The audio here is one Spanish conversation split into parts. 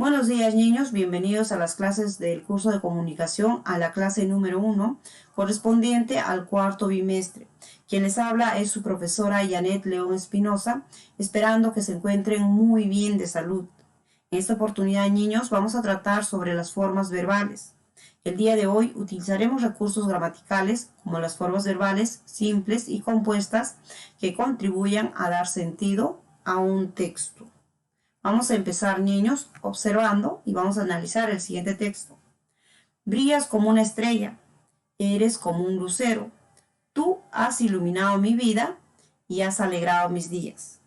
Buenos días, niños, bienvenidos a las clases del curso de comunicación, a la clase número 1, correspondiente al cuarto bimestre. Quien les habla es su profesora Janet León Espinosa, esperando que se encuentren muy bien de salud. En esta oportunidad, niños, vamos a tratar sobre las formas verbales. El día de hoy utilizaremos recursos gramaticales como las formas verbales simples y compuestas que contribuyan a dar sentido a un texto. Vamos a empezar, niños, observando y vamos a analizar el siguiente texto. Brillas como una estrella, eres como un lucero. Tú has iluminado mi vida y has alegrado mis días.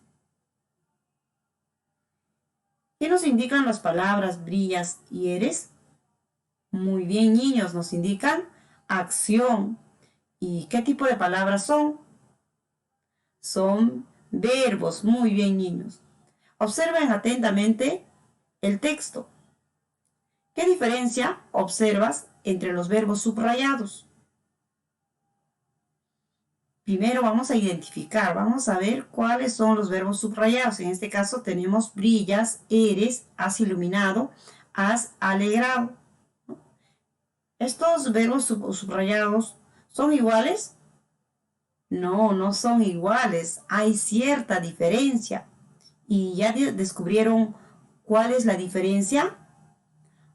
¿Qué nos indican las palabras brillas y eres? Muy bien, niños, nos indican acción. ¿Y qué tipo de palabras son? Son verbos. Muy bien, niños. Observen atentamente el texto. ¿Qué diferencia observas entre los verbos subrayados? Primero vamos a identificar, vamos a ver cuáles son los verbos subrayados. En este caso tenemos brillas, eres, has iluminado, has alegrado. ¿Estos verbos subrayados son iguales? No, no son iguales. Hay cierta diferencia. ¿Y ya descubrieron cuál es la diferencia?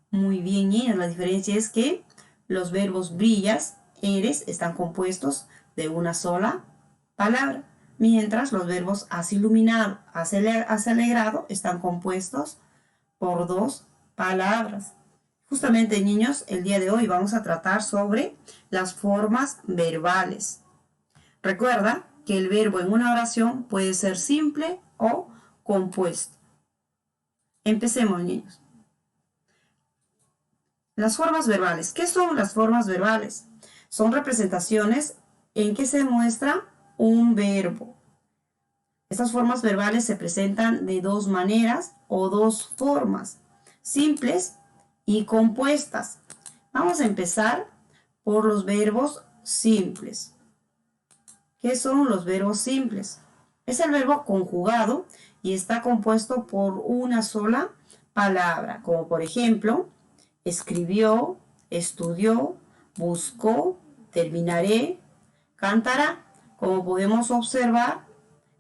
Muy bien, niños, la diferencia es que los verbos brillas, eres, están compuestos de una sola palabra, mientras los verbos has iluminado, has alegrado, están compuestos por dos palabras. Justamente, niños, el día de hoy vamos a tratar sobre las formas verbales. Recuerda que el verbo en una oración puede ser simple o compuesto. Empecemos, niños. Las formas verbales. ¿Qué son las formas verbales? Son representaciones en que se muestra un verbo. Estas formas verbales se presentan de dos maneras o dos formas, simples y compuestas. Vamos a empezar por los verbos simples. ¿Qué son los verbos simples? Es el verbo conjugado y está compuesto por una sola palabra, como por ejemplo, escribió, estudió, buscó, terminaré, cantará. Como podemos observar,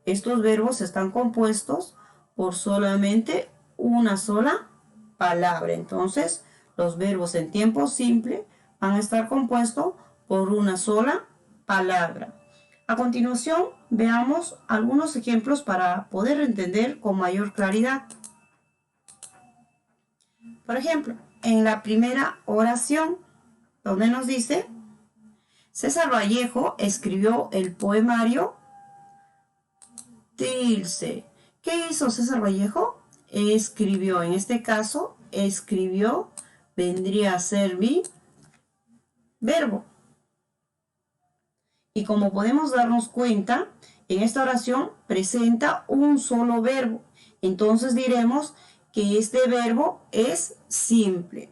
estos verbos están compuestos por solamente una sola palabra. Entonces, los verbos en tiempo simple van a estar compuestos por una sola palabra. A continuación, veamos algunos ejemplos para poder entender con mayor claridad. Por ejemplo, en la primera oración, donde nos dice, César Vallejo escribió el poemario Trilce. ¿Qué hizo César Vallejo? Escribió, en este caso, escribió, vendría a ser mi verbo. Y como podemos darnos cuenta, en esta oración presenta un solo verbo. Entonces diremos que este verbo es simple.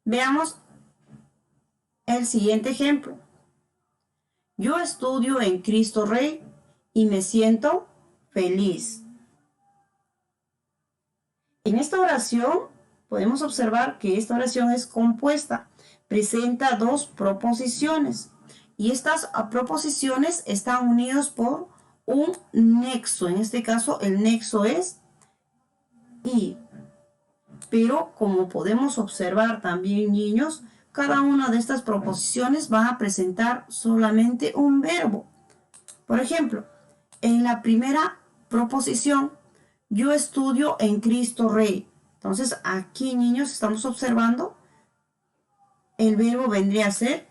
Veamos el siguiente ejemplo. Yo estudio en Cristo Rey y me siento feliz. En esta oración podemos observar que esta oración es compuesta. Presenta dos proposiciones. Y estas proposiciones están unidas por un nexo. En este caso, el nexo es y. Pero como podemos observar también, niños, cada una de estas proposiciones va a presentar solamente un verbo. Por ejemplo, en la primera proposición, yo estudio en Cristo Rey. Entonces, aquí, niños, estamos observando, el verbo vendría a ser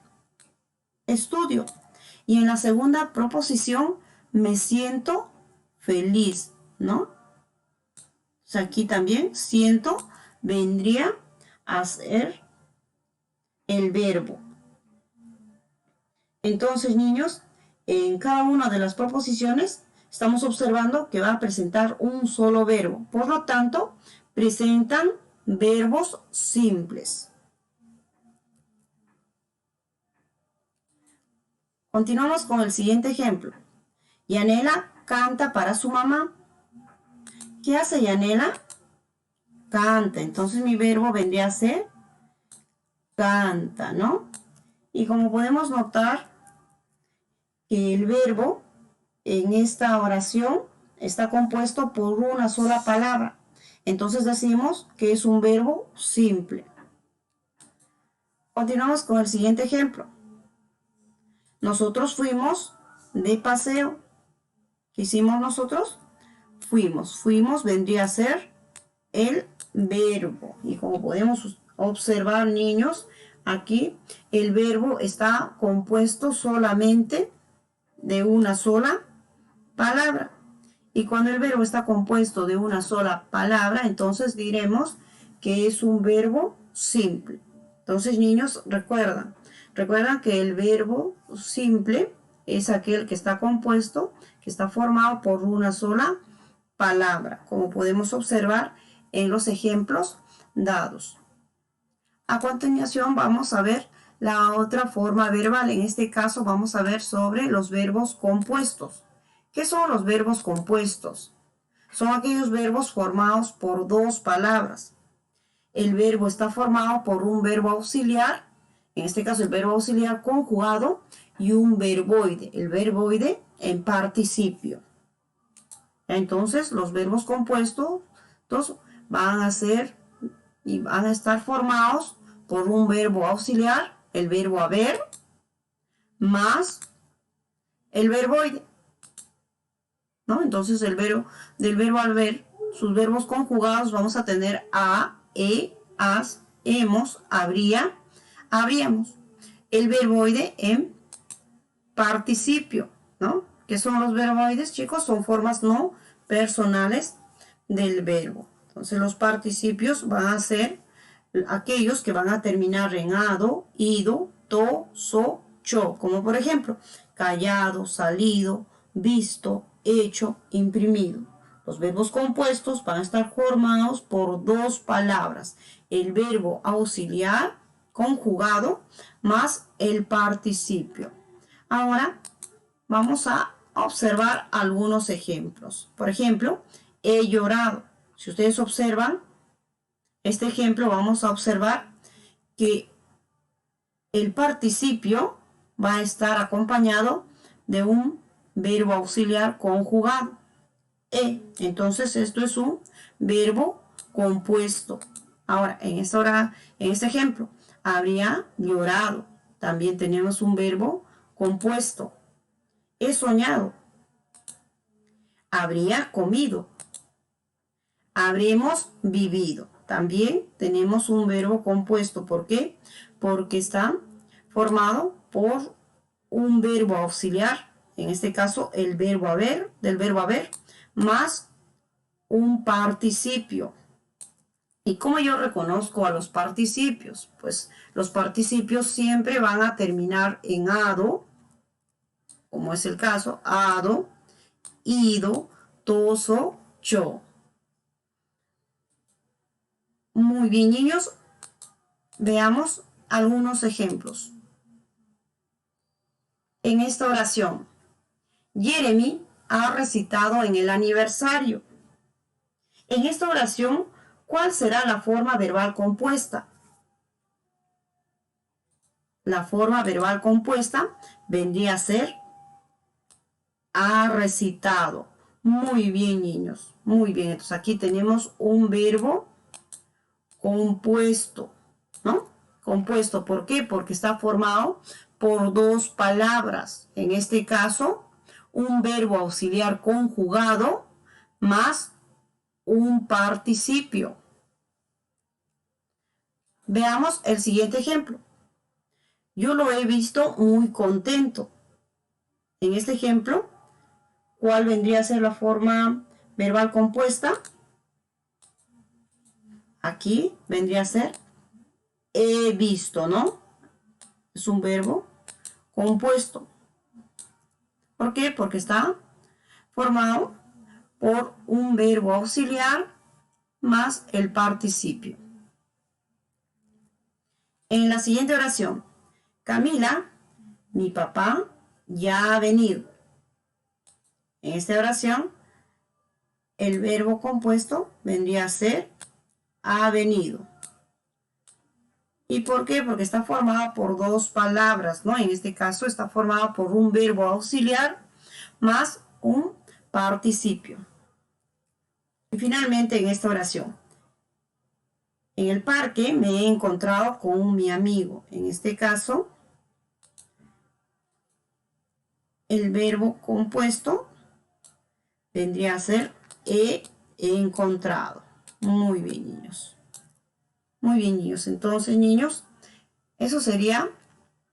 estudio. Y en la segunda proposición, me siento feliz, ¿no? O sea, aquí también siento vendría a ser el verbo. Entonces, niños, en cada una de las proposiciones estamos observando que va a presentar un solo verbo. Por lo tanto, presentan verbos simples. Continuamos con el siguiente ejemplo. Yanela canta para su mamá. ¿Qué hace Yanela? canta. Entonces mi verbo vendría a ser canta, ¿no? Y como podemos notar que el verbo en esta oración está compuesto por una sola palabra. Entonces decimos que es un verbo simple. Continuamos con el siguiente ejemplo. Nosotros fuimos de paseo. ¿Qué hicimos nosotros? Fuimos. Fuimos vendría a ser el verbo. Y como podemos observar, niños, aquí el verbo está compuesto solamente de una sola palabra. Y cuando el verbo está compuesto de una sola palabra, entonces diremos que es un verbo simple. Entonces, niños, recuerdan que el verbo simple es aquel que está compuesto, que está formado por una sola palabra, como podemos observar en los ejemplos dados. A continuación vamos a ver la otra forma verbal. En este caso vamos a ver sobre los verbos compuestos. ¿Qué son los verbos compuestos? Son aquellos verbos formados por dos palabras. El verbo está formado por un verbo auxiliar, en este caso el verbo auxiliar conjugado, y un verboide, el verboide en participio. Entonces los verbos compuestos van a ser y van a estar formados por un verbo auxiliar, el verbo haber, más el verboide, ¿no? Entonces del verbo haber, sus verbos conjugados vamos a tener a, has, hemos, habría, habríamos. El verboide en participio, ¿no? ¿Qué son los verboides, chicos? Son formas no personales del verbo. Entonces los participios van a ser aquellos que van a terminar en ado, ido, to, so, cho. Como por ejemplo, callado, salido, visto, hecho, imprimido. Los verbos compuestos van a estar formados por dos palabras. El verbo auxiliar conjugado más el participio. Ahora vamos a observar algunos ejemplos. Por ejemplo, he llorado. Si ustedes observan este ejemplo, vamos a observar que el participio va a estar acompañado de un verbo auxiliar conjugado. Entonces esto es un verbo compuesto. Ahora, en este ejemplo, habría llorado. También tenemos un verbo compuesto. He soñado. Habría comido. Habremos vivido. También tenemos un verbo compuesto. ¿Por qué? Porque está formado por un verbo auxiliar. En este caso, el verbo haber, del verbo haber, más un participio. ¿Y cómo yo reconozco a los participios? Pues los participios siempre van a terminar en ado, como es el caso, ado, ido, toso, cho. Muy bien, niños, veamos algunos ejemplos. En esta oración, Jeremy ha recitado en el aniversario. En esta oración, ¿cuál será la forma verbal compuesta? La forma verbal compuesta vendría a ser ha recitado. Muy bien, niños. Muy bien. Entonces aquí tenemos un verbo compuesto, ¿no? Compuesto, ¿por qué? Porque está formado por dos palabras. En este caso, un verbo auxiliar conjugado más un participio. Veamos el siguiente ejemplo. Yo lo he visto muy contento. En este ejemplo, ¿cuál vendría a ser la forma verbal compuesta? Aquí vendría a ser he visto, ¿no? Es un verbo compuesto. ¿Por qué? Porque está formado por un verbo auxiliar más el participio. En la siguiente oración, Camila, mi papá ya ha venido. En esta oración, el verbo compuesto vendría a ser ha venido. ¿Y por qué? Porque está formado por dos palabras, ¿no? En este caso está formado por un verbo auxiliar más un participio. Y finalmente en esta oración. En el parque me he encontrado con mi amigo. En este caso, el verbo compuesto vendría a ser he encontrado. Muy bien, niños. Muy bien, niños. Entonces, niños, eso sería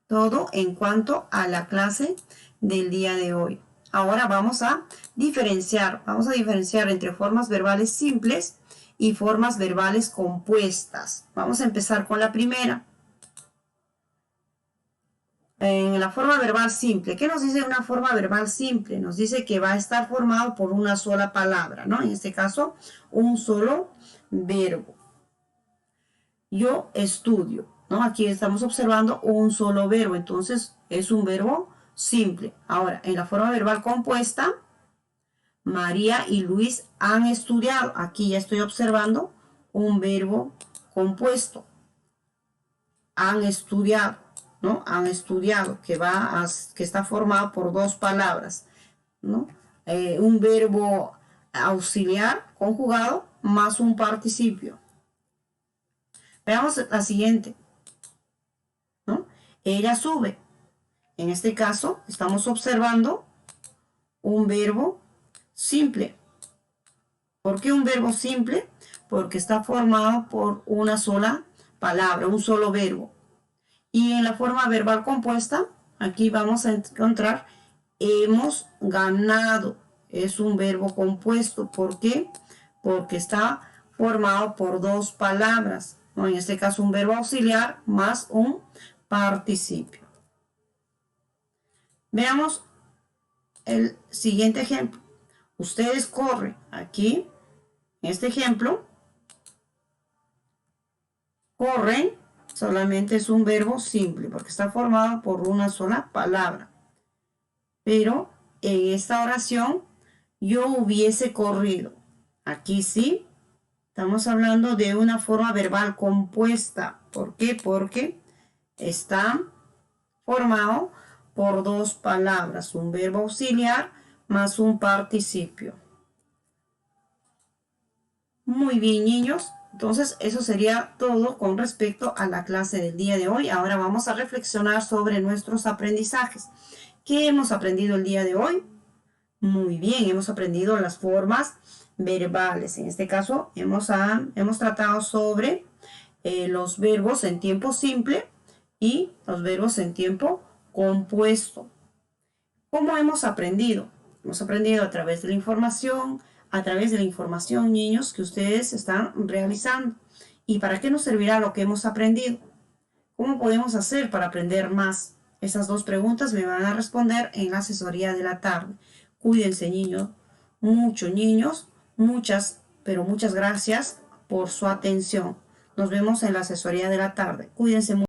todo en cuanto a la clase del día de hoy. Ahora vamos a diferenciar entre formas verbales simples y formas verbales compuestas. Vamos a empezar con la primera. En la forma verbal simple, ¿qué nos dice una forma verbal simple? Nos dice que va a estar formado por una sola palabra, ¿no? En este caso, un solo verbo. Yo estudio, ¿no? Aquí estamos observando un solo verbo, entonces es un verbo simple. Ahora, en la forma verbal compuesta, María y Luis han estudiado. Aquí ya estoy observando un verbo compuesto. Han estudiado, ¿no? Han estudiado, que está formado por dos palabras, ¿no? Un verbo auxiliar conjugado más un participio. Veamos la siguiente, ¿no? Ella sube. En este caso, estamos observando un verbo simple. ¿Por qué un verbo simple? Porque está formado por una sola palabra, un solo verbo. Y en la forma verbal compuesta, aquí vamos a encontrar hemos ganado. Es un verbo compuesto. ¿Por qué? Porque está formado por dos palabras, ¿no? En este caso un verbo auxiliar más un participio. Veamos el siguiente ejemplo. Ustedes corren. Aquí, en este ejemplo, corren solamente es un verbo simple porque está formado por una sola palabra. Pero en esta oración yo hubiese corrido. Aquí sí, estamos hablando de una forma verbal compuesta. ¿Por qué? Porque está formado por dos palabras, un verbo auxiliar más un participio. Muy bien, niños. Entonces, eso sería todo con respecto a la clase del día de hoy. Ahora vamos a reflexionar sobre nuestros aprendizajes. ¿Qué hemos aprendido el día de hoy? Muy bien, hemos aprendido las formas verbales. En este caso, hemos tratado sobre los verbos en tiempo simple y los verbos en tiempo compuesto. ¿Cómo hemos aprendido? Hemos aprendido a través de la información, niños, que ustedes están realizando. ¿Y para qué nos servirá lo que hemos aprendido? ¿Cómo podemos hacer para aprender más? Esas dos preguntas me van a responder en la asesoría de la tarde. Cuídense, niños, niños, pero muchas gracias por su atención. Nos vemos en la asesoría de la tarde. Cuídense mucho.